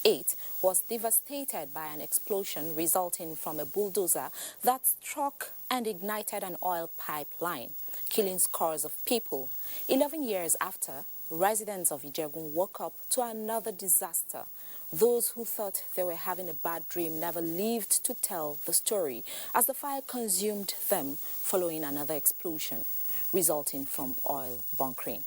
2008 was devastated by an explosion resulting from a bulldozer that struck and ignited an oil pipeline, killing scores of people. 11 years after, residents of Ijegun woke up to another disaster. Those who thought they were having a bad dream never lived to tell the story, as the fire consumed them following another explosion, resulting from oil bunkering.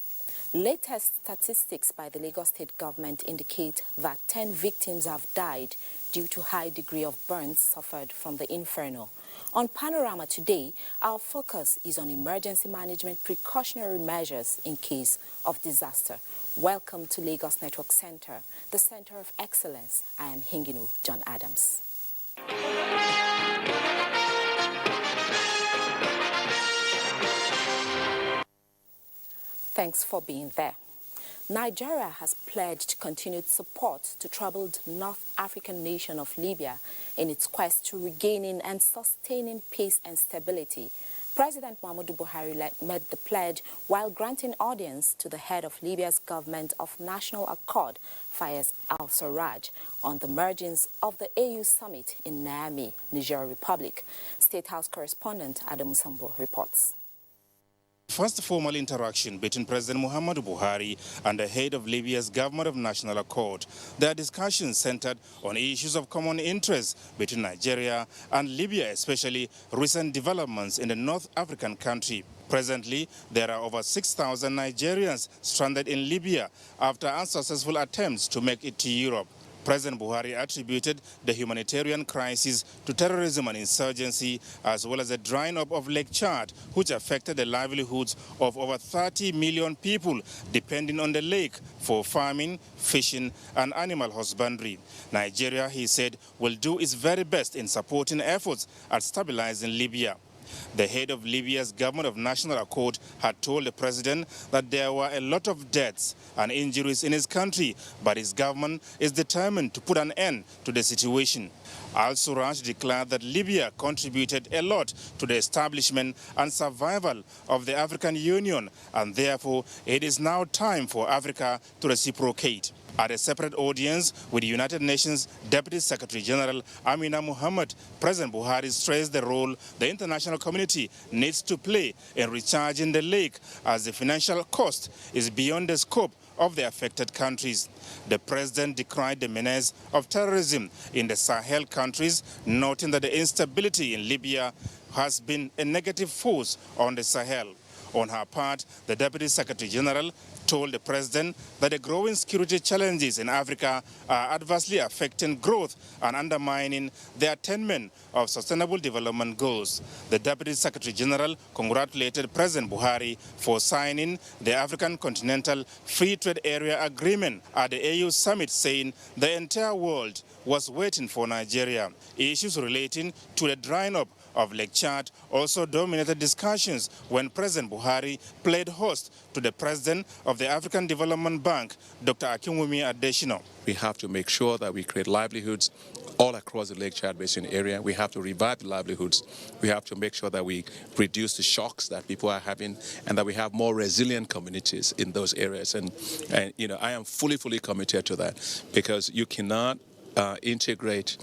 Latest statistics by the Lagos State government indicate that 10 victims have died due to high degree of burns suffered from the inferno. On Panorama today, our focus is on emergency management precautionary measures in case of disaster. Welcome to Lagos Network Center, the center of excellence. I am Hinginu John Adams. Thanks for being there. Nigeria has pledged continued support to troubled North African nation of Libya in its quest to regaining and sustaining peace and stability. President Muhammadu Buhari made the pledge while granting audience to the head of Libya's government of national accord, Fayez al-Sarraj, on the margins of the AU summit in Niamey, Niger Republic. State House correspondent Adamu Sambo reports. First formal interaction between President Muhammadu Buhari and the head of Libya's government of national accord. Their discussions centered on issues of common interest between Nigeria and Libya, especially recent developments in the North African country. Presently, there are over 6,000 Nigerians stranded in Libya after unsuccessful attempts to make it to Europe. President Buhari attributed the humanitarian crisis to terrorism and insurgency, as well as the drying up of Lake Chad, which affected the livelihoods of over 30 million people depending on the lake for farming, fishing, and animal husbandry. Nigeria, he said, will do its very best in supporting efforts at stabilizing Libya. The head of Libya's government of national accord had told the president that there were a lot of deaths and injuries in his country, but his government is determined to put an end to the situation. Al-Sarraj declared that Libya contributed a lot to the establishment and survival of the African Union, and therefore it is now time for Africa to reciprocate. At a separate audience with the United Nations Deputy Secretary General Amina Mohammed, President Buhari stressed the role the international community needs to play in recharging the lake, as the financial cost is beyond the scope of the affected countries. The president decried the menace of terrorism in the Sahel countries, noting that the instability in Libya has been a negative force on the Sahel. On her part, the Deputy Secretary General told the president that the growing security challenges in Africa are adversely affecting growth and undermining the attainment of sustainable development goals. The Deputy Secretary General congratulated President Buhari for signing the African Continental Free Trade Area Agreement at the AU summit, saying the entire world was waiting for Nigeria. Issues relating to the drying up of Lake Chad also dominated discussions when President Buhari played host to the president of the African Development Bank, Dr. Akinwumi Adesina. We have to make sure that we create livelihoods all across the Lake Chad Basin area. We have to revive the livelihoods. We have to make sure that we reduce the shocks that people are having and that we have more resilient communities in those areas. And you know, I am fully committed to that, because you cannot integrate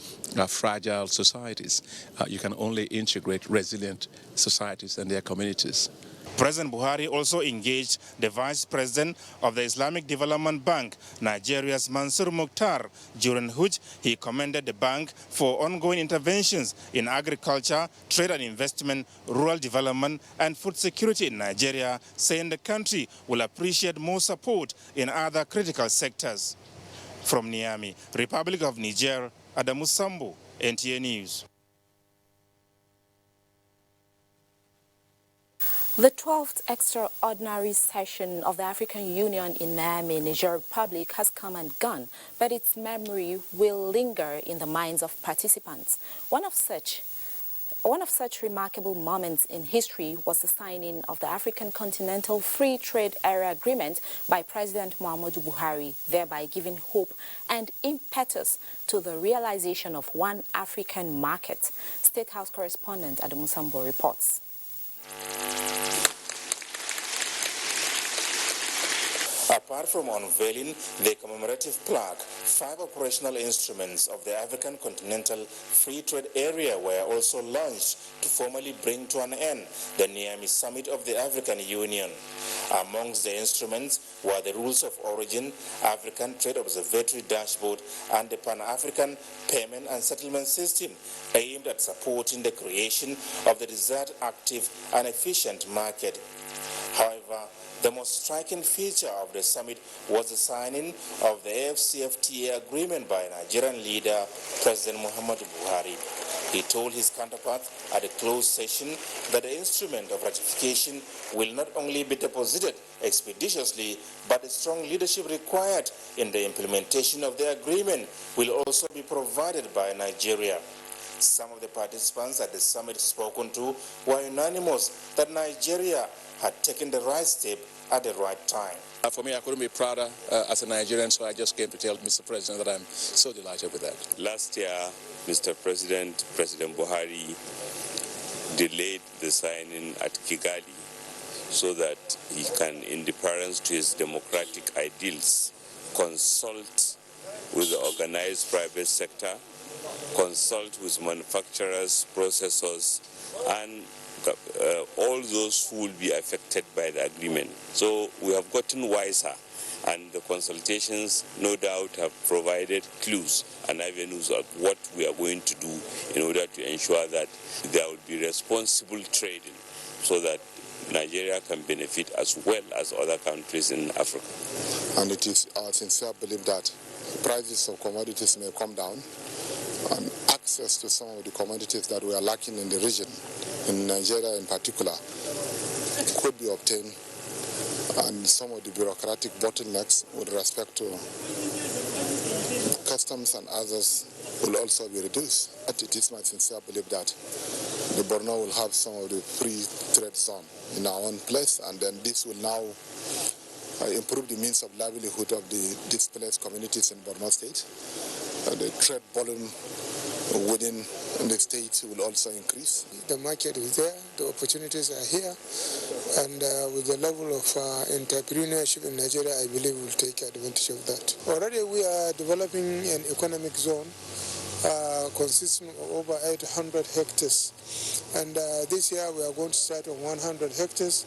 fragile societies. You can only integrate resilient societies and their communities. President Buhari also engaged the Vice President of the Islamic Development Bank, Nigeria's Mansur Mukhtar, during which he commended the bank for ongoing interventions in agriculture, trade and investment, rural development and food security in Nigeria, saying the country will appreciate more support in other critical sectors. From Niamey, Republic of Niger, Adamu Sambo, NTA News. The 12th extraordinary session of the African Union in Niamey, Niger Republic, has come and gone, but its memory will linger in the minds of participants. One of such remarkable moments in history was the signing of the African Continental Free Trade Area Agreement by President Muhammadu Buhari, thereby giving hope and impetus to the realization of one African market. State House correspondent Adamu Sambo reports. Apart Apart from unveiling the commemorative plaque, 5 operational instruments of the African Continental Free Trade Area were also launched to formally bring to an end the Niamey Summit of the African Union. Amongst the instruments were the Rules of Origin, African Trade Observatory Dashboard, and the Pan-African Payment and Settlement System, aimed at supporting the creation of the desired active and efficient market. However, the most striking feature of the summit was the signing of the AfCFTA agreement by Nigerian leader President Muhammadu Buhari. He told his counterpart at a closed session that the instrument of ratification will not only be deposited expeditiously, but the strong leadership required in the implementation of the agreement will also be provided by Nigeria. Some of the participants at the summit spoken to were unanimous that Nigeria had taken the right step at the right time. For me, I couldn't be prouder as a Nigerian, so I just came to tell Mr. President that I'm so delighted with that. Last year, Mr. President Buhari delayed the signing at Kigali so that he can, in deference to his democratic ideals, consult with the organized private sector, consult with manufacturers, processors, and all those who will be affected by the agreement. So we have gotten wiser, and the consultations no doubt have provided clues and avenues of what we are going to do in order to ensure that there will be responsible trading so that Nigeria can benefit as well as other countries in Africa. And it is our sincere belief that prices of commodities may come down, and access to some of the commodities that we are lacking in the region, in Nigeria in particular, could be obtained, and some of the bureaucratic bottlenecks with respect to customs and others will also be reduced. But it is my sincere belief that the Borno will have some of the free trade zone in our own place, and then this will now improve the means of livelihood of the displaced communities in Borno State. The trade volume within the state will also increase. The market is there, the opportunities are here, and with the level of entrepreneurship in Nigeria, I believe we'll take advantage of that. Already we are developing an economic zone consisting of over 800 hectares, and this year we are going to start on 100 hectares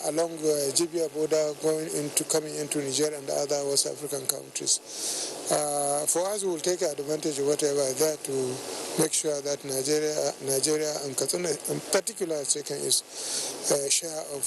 along the Libya border coming into Niger and other West African countries. For us, we will take advantage of whatever is there to make sure that Nigeria and Katuna in particular is taking its share of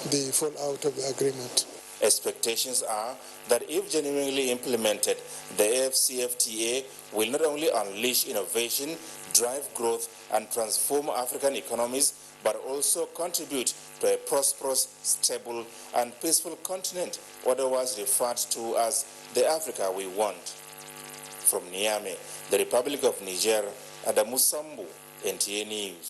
the fallout of the agreement. Expectations are that if genuinely implemented, the AfCFTA will not only unleash innovation, drive growth, and transform African economies, but also contribute to a prosperous, stable, and peaceful continent, otherwise referred to as the Africa we want. From Niamey, the Republic of Niger, Adamu Sambu, NTA News.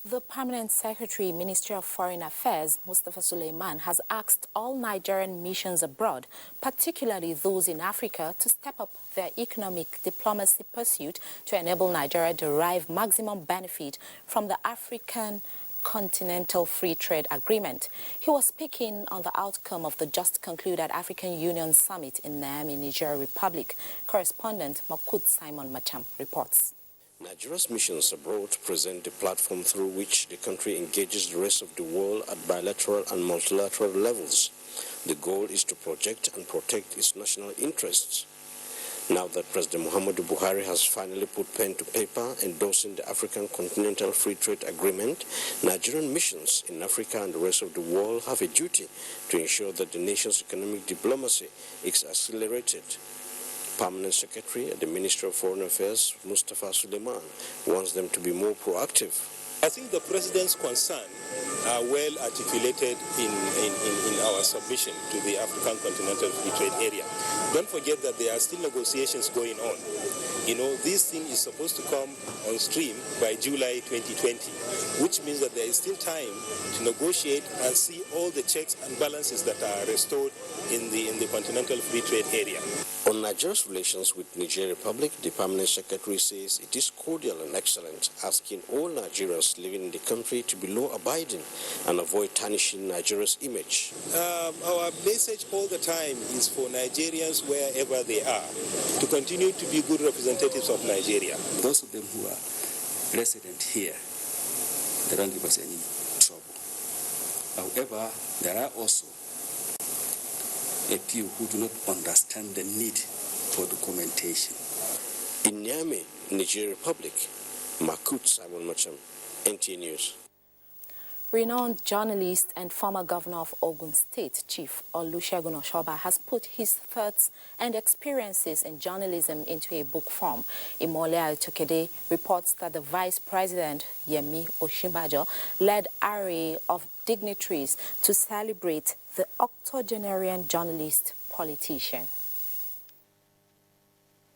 The Permanent Secretary, Ministry of Foreign Affairs, Mustafa Suleiman, has asked all Nigerian missions abroad, particularly those in Africa, to step up their economic diplomacy pursuit to enable Nigeria to derive maximum benefit from the African Continental Free Trade Agreement. He was speaking on the outcome of the just concluded African Union Summit in Niamey, Niger Republic. Correspondent Makut Simon Macham reports. Nigeria's missions abroad present the platform through which the country engages the rest of the world at bilateral and multilateral levels. The goal is to project and protect its national interests. Now that President Muhammadu Buhari has finally put pen to paper endorsing the African Continental Free Trade Agreement, Nigerian missions in Africa and the rest of the world have a duty to ensure that the nation's economic diplomacy is accelerated. Permanent Secretary at the Ministry of Foreign Affairs, Mustafa Suleiman, wants them to be more proactive. I think the President's concerns are well articulated in our submission to the African Continental Free Trade Area. Don't forget that there are still negotiations going on. You know, this thing is supposed to come on stream by July 2020, which means that there is still time to negotiate and see all the checks and balances that are restored in the Continental Free Trade Area. On Nigeria's relations with Niger Republic, the Permanent Secretary says it is cordial and excellent, asking all Nigerians living in the country to be law-abiding and avoid tarnishing Nigeria's image. Our message all the time is for Nigerians, wherever they are, to continue to be good representatives of Nigeria. Those of them who are resident here, they don't give us any trouble. However, there are also a few who do not understand the need for documentation. In Niamey, Niger Republic, Makut Simon Macham, NT News. Renowned journalist and former governor of Ogun State, Chief Olusegun Oshoba, has put his thoughts and experiences in journalism into a book form. Imole Tokede reports that the Vice President, Yemi Osinbajo, led an array of dignitaries to celebrate the octogenarian journalist politician.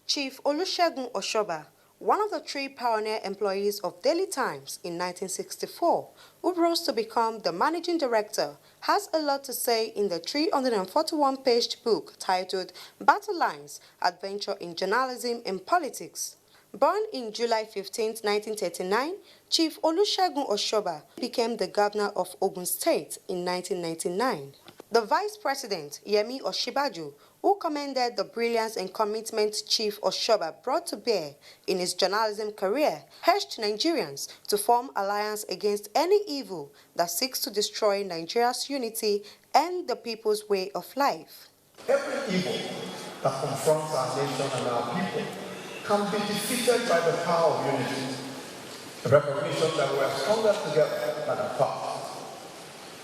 Chief Olusegun Oshoba, one of the 3 pioneer employees of Daily Times in 1964, who rose to become the managing director, has a lot to say in the 341-page book titled Battle Lines: Adventure in Journalism and Politics. Born in July 15, 1939, Chief Olusegun Oshoba became the governor of Ogun State in 1999. The Vice President, Yemi Osinbajo, who commended the brilliance and commitment Chief Oshoba brought to bear in his journalism career, urged Nigerians to form alliance against any evil that seeks to destroy Nigeria's unity and the people's way of life. Every evil that confronts our nation and our people can be defeated by the power of unity, the recognition that we are stronger together than apart.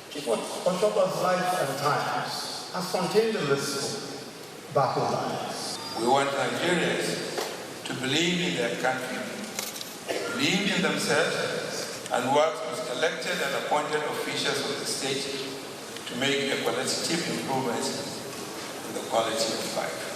Chief Oshoba's life and times has contained a list of battle lines. We want Nigerians to believe in their country, believe in themselves, and work with elected and appointed officials of the state to make a qualitative improvements in the quality of life.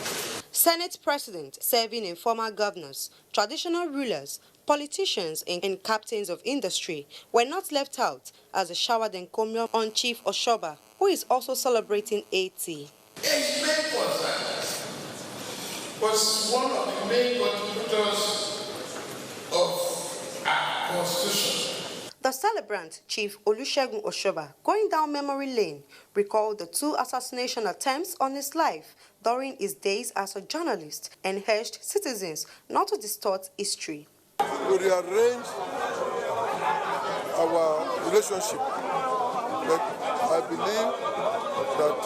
Senate President, serving in former governors, traditional rulers, politicians and captains of industry were not left out as a showered encomium on Chief Oshoba, who is also celebrating 80. His main concern was one of the main contributors of our Constitution. The celebrant, Chief Olusegun Oshoba, going down memory lane, recalled the 2 assassination attempts on his life during his days as a journalist and urged citizens not to distort history. We rearranged our relationship, but I believe that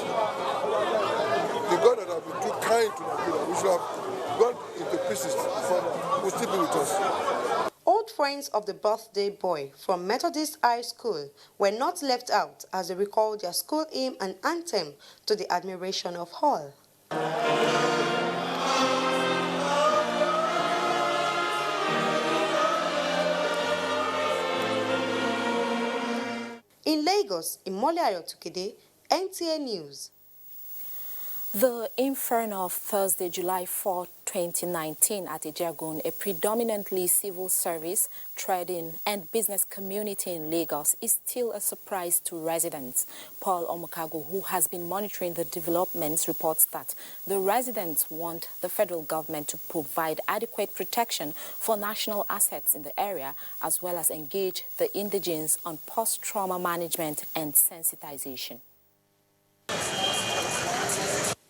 the God that has been too kind to Nigeria, we should have gone into pieces before now, will still be with us. Old friends of the birthday boy from Methodist High School were not left out as they recalled their school hymn and anthem to the admiration of all. In Lagos, Imole Tokede, NTA News. The inferno of Thursday, July 4, 2019 at Ijegun, a predominantly civil service, trading and business community in Lagos, is still a surprise to residents. Paul Omokago, who has been monitoring the developments, reports that the residents want the federal government to provide adequate protection for national assets in the area, as well as engage the indigenes on post-trauma management and sensitization.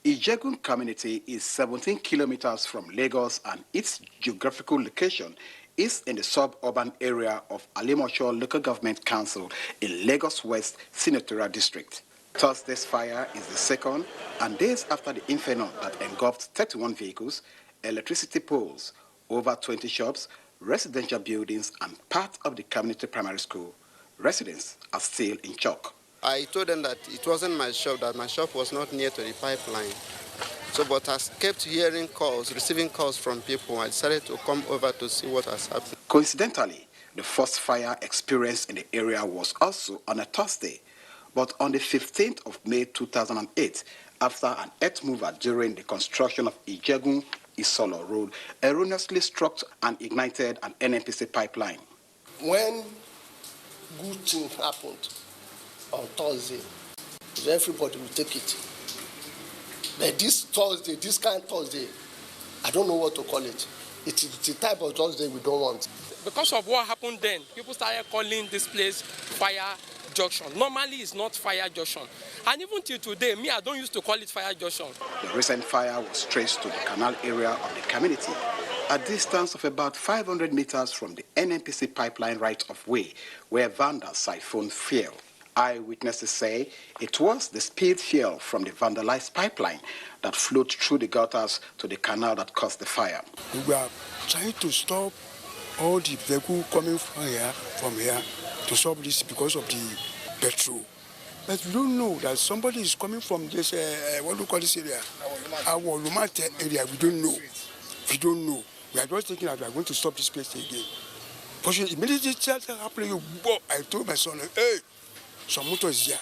Ijegun community is 17 kilometers from Lagos, and its geographical location is in the suburban area of Alimosho Local Government Council in Lagos West Senatorial District. Thursday's fire is the second, and days after the inferno that engulfed 31 vehicles, electricity poles, over 20 shops, residential buildings, and part of the community primary school. Residents are still in shock. I told them that it wasn't my shop, that my shop was not near to the pipeline. So, but I kept hearing calls, receiving calls from people. I decided to come over to see what has happened. Coincidentally, the first fire experienced in the area was also on a Thursday. But on the 15th of May 2008, after an earth mover during the construction of Ijegun Isolo Road erroneously struck and ignited an NNPC pipeline. When good thing happened on Thursday, everybody will take it. But this Thursday, this kind of Thursday, I don't know what to call it. It's the type of Thursday we don't want. Because of what happened then, people started calling this place Fire Junction. Normally, it's not Fire Junction. And even till today, me, I don't used to call it Fire Junction. The recent fire was traced to the canal area of the community, a distance of about 500 meters from the NNPC pipeline right-of-way, where vandals siphoned fuel. Eyewitnesses say it was the spilled fuel from the vandalized pipeline that flowed through the gutters to the canal that caused the fire. We are trying to stop all the vehicles coming from here to stop this because of the petrol. But we don't know that somebody is coming from this, what do you call this area? Our Lumate area, we don't know. We don't know. We are just thinking that we are going to stop this place again. But immediately I told my son, hey, some motor is here.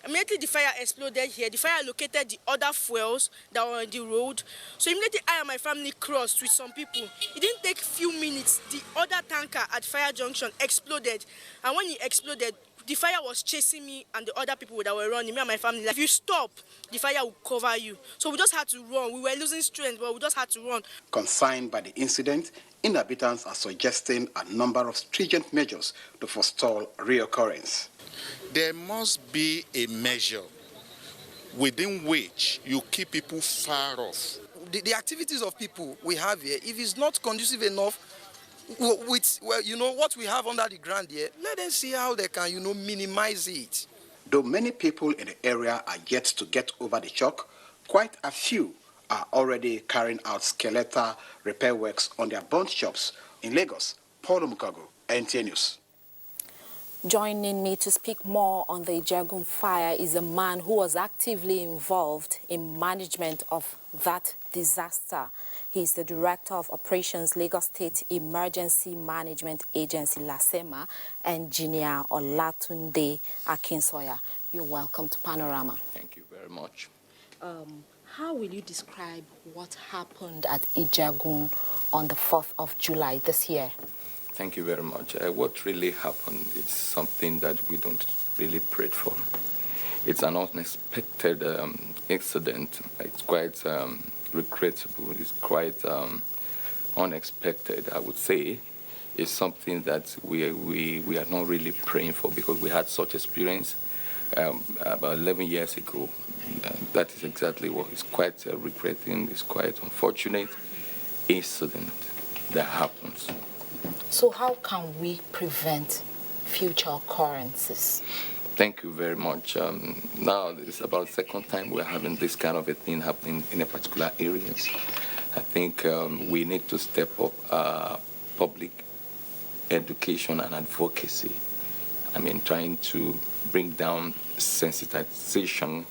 Immediately the fire exploded here. The fire located the other fuels that were on the road. So immediately I and my family crossed with some people. It didn't take a few minutes. The other tanker at Fire Junction exploded. And when it exploded, the fire was chasing me and the other people that were running, me and my family. Like, if you stop, the fire will cover you. So we just had to run. We were losing strength, but we just had to run. Concerned by the incident, inhabitants are suggesting a number of stringent measures to forestall reoccurrence. There must be a measure within which you keep people far off. The activities of people we have here, if it's not conducive enough with what we have under the ground here, let them see how they can, minimize it. Though many people in the area are yet to get over the shock, quite a few are already carrying out skeletal repair works on their burnt shops in Lagos. Paul Mukago, NTA News. Joining me to speak more on the Ijegun fire is a man who was actively involved in management of that disaster. He is the Director of Operations, Lagos State Emergency Management Agency, LASEMA, Engineer Olatunde Akinsoya. You're welcome to Panorama. Thank you very much. How will you describe what happened at Ijegun on the 4th of July this year? Thank you very much. What really happened is something that we don't really pray for. It's an unexpected incident. It's quite regrettable. It's quite unexpected, I would say. It's something that we are not really praying for because we had such experience about 11 years ago. That is exactly what is quite regretting. It's quite unfortunate incident that happens. So how can we prevent future occurrences? Thank you very much. Now it's about the second time we're having this kind of a thing happening in a particular area. I think we need to step up public education and advocacy. I mean, trying to bring down sensitization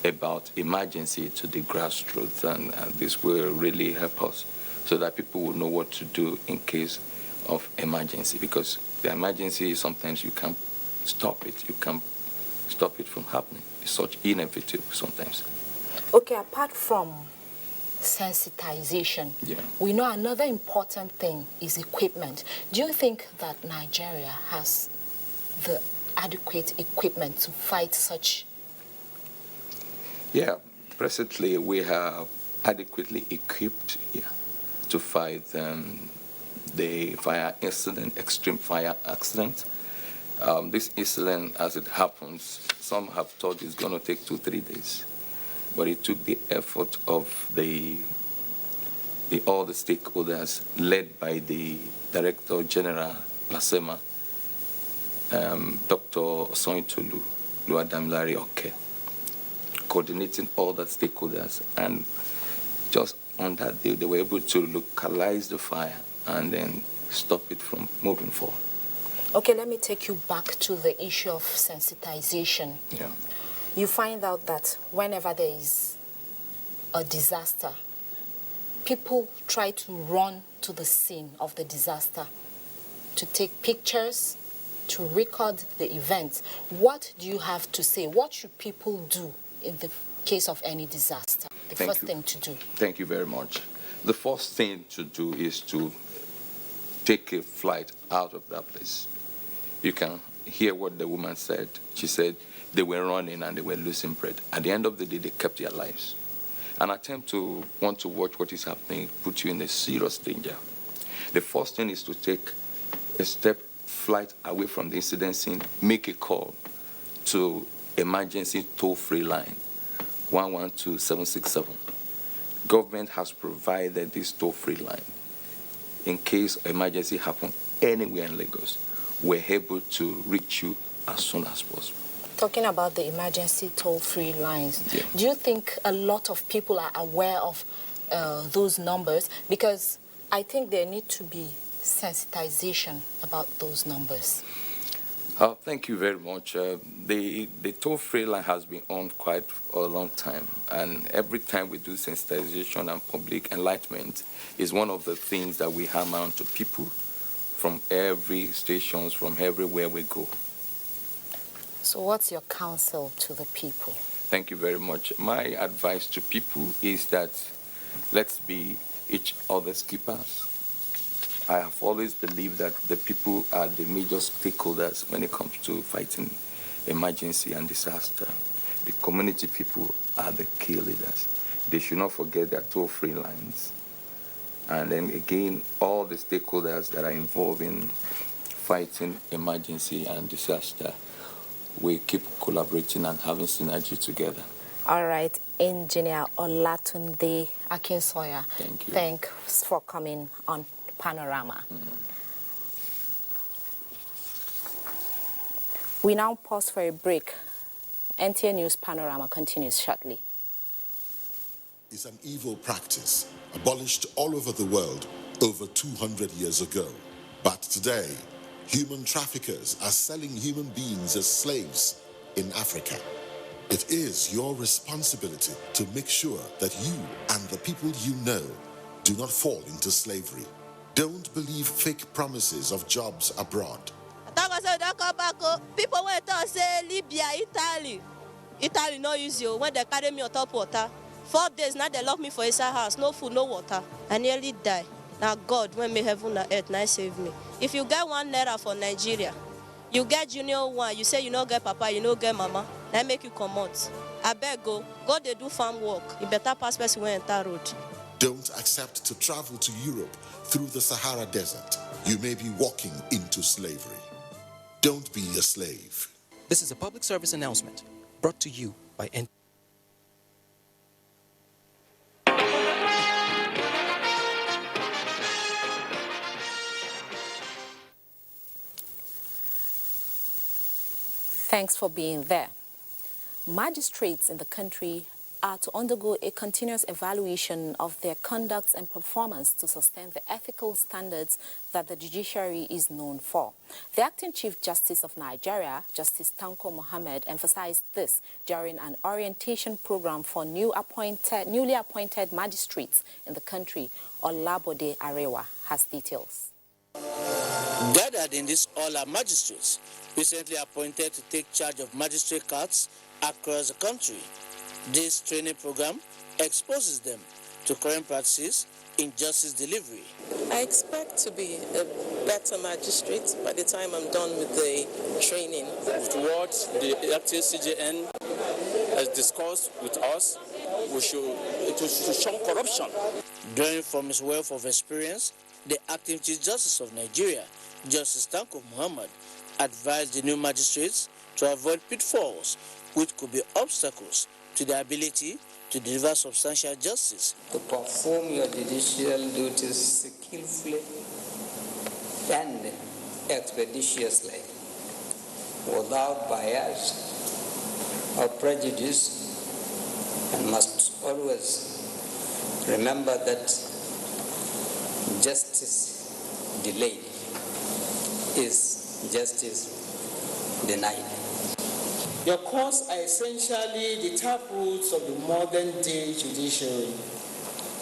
about emergency to the grassroots, and this will really help us so that people will know what to do in case of emergency, because the emergency sometimes you can't stop it. You can't stop it from happening. It's such inevitable sometimes. Okay, apart from sensitization, we know another important thing is equipment. Do you think that Nigeria has the adequate equipment to fight such? Yeah, presently we are adequately equipped to fight the fire incident, extreme fire accident. This incident, as it happens, some have thought it's going to take 2-3 days, but it took the effort of all the stakeholders, led by the Director General LASEMA, Dr. Osoyintolu Luadamilare Oke, coordinating all the stakeholders, and just on that day they were able to localize the fire and then stop it from moving forward. Okay, let me take you back to the issue of sensitization. Yeah. You find out that whenever there is a disaster, people try to run to the scene of the disaster to take pictures, to record the event. What do you have to say? What should people do in the case of any disaster? The first thing to do. Thank you very much. The first thing to do is to take a flight out of that place. You can hear what the woman said. She said they were running and they were losing breath. At the end of the day, they kept their lives. An attempt to want to watch what is happening puts you in a serious danger. The first thing is to take a flight away from the incident scene, make a call to emergency toll-free line 112767. Government has provided this toll-free line. In case emergency happens anywhere in Lagos, we're able to reach you as soon as possible. Talking about the emergency toll-free lines, yeah. Do you think a lot of people are aware of those numbers? Because I think there need to be sensitization about those numbers. Thank you very much. The toll-free line has been on quite a long time, and every time we do sensitization and public enlightenment is one of the things that we hammer on to people from every stations, from everywhere we go. So what's your counsel to the people? Thank you very much. My advice to people is that let's be each other's keepers. I have always believed that the people are the major stakeholders when it comes to fighting emergency and disaster. The community people are the key leaders. They should not forget their toll-free lines. And then again, all the stakeholders that are involved in fighting emergency and disaster, we keep collaborating and having synergy together. All right, Engineer Olatunde Akinsoya. Thank you. Thanks for coming on Panorama. We now pause for a break. NTA News Panorama continues shortly. It's an evil practice abolished all over the world over 200 years ago. But today, human traffickers are selling human beings as slaves in Africa. It is your responsibility to make sure that you and the people you know do not fall into slavery. Don't believe fake promises of jobs abroad. People went to say Libya, Italy no use you when they carry me on top water. 4 days now they lock me for inside house, no food, no water. I nearly die. Now God, when me heaven and earth, now save me. If you get 1 naira for Nigeria, you get junior one, you say you no get papa, you no get mama, now make you come out. I beg go they do farm work. You better pass person when enter road. Don't accept to travel to Europe through the Sahara Desert. You may be walking into slavery. Don't be a slave. This is a public service announcement brought to you by NTA. Thanks for being there. Magistrates in the country are to undergo a continuous evaluation of their conduct and performance to sustain the ethical standards that the judiciary is known for. The acting Chief Justice of Nigeria, Justice Tanko Mohammed, emphasized this during an orientation program for newly appointed magistrates in the country. Olabode Arewa has details. Gathered in this all are magistrates recently appointed to take charge of magistrate courts across the country. This training program exposes them to current practices in justice delivery. I expect to be a better magistrate by the time I'm done with the training. What the acting CJN has discussed with us, it should shun corruption. Drawing from his wealth of experience, the acting Chief Justice of Nigeria, Justice Tanko Muhammad, advised the new magistrates to avoid pitfalls which could be obstacles to their ability to deliver substantial justice. To perform your judicial duties skillfully and expeditiously, without bias or prejudice, and must always remember that justice delayed is justice denied. Your courts are essentially the taproots of the modern-day judiciary.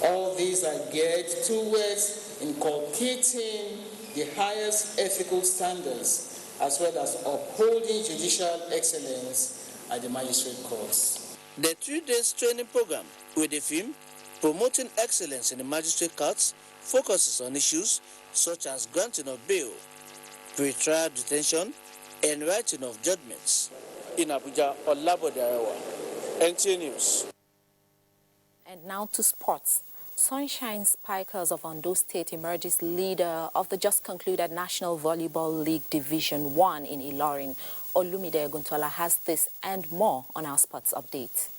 All these are geared towards inculcating the highest ethical standards as well as upholding judicial excellence at the magistrate courts. The 3 days training program with the theme Promoting Excellence in the Magistrate Courts focuses on issues such as granting of bail, pre-trial detention, and writing of judgments. In Abuja, Olabode Arewa, NTA News. And now to sports. Sunshine Spikers of Ondo State emerges leader of the just concluded National Volleyball League Division 1 in Ilorin. Olumide Guntola has this and more on our sports update.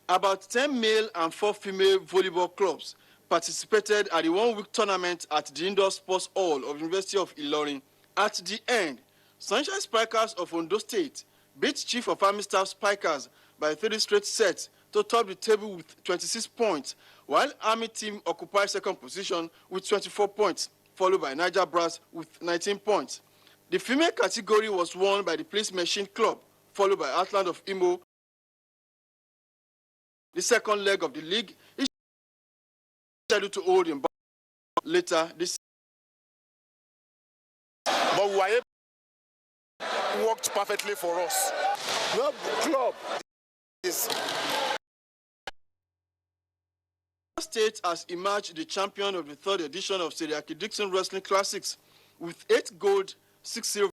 About 10 male and 4 female volleyball clubs participated at the one-week tournament at the Indoor Sports Hall of University of Ilorin. At the end, Sunshine Spikers of Ondo State beat Chief of Army Staff Spikers by 3 straight sets to top the table with 26 points, while Army team occupied second position with 24 points, followed by Niger Brass with 19 points. The female category was won by the Police Machine Club, followed by Outland of Imo. The second leg of the league is scheduled to hold in later this. But we were able to work perfectly for us. No club is. State has emerged the champion of the 3rd edition of Seriaki Dixon Wrestling Classics with 8 gold, 6 silver.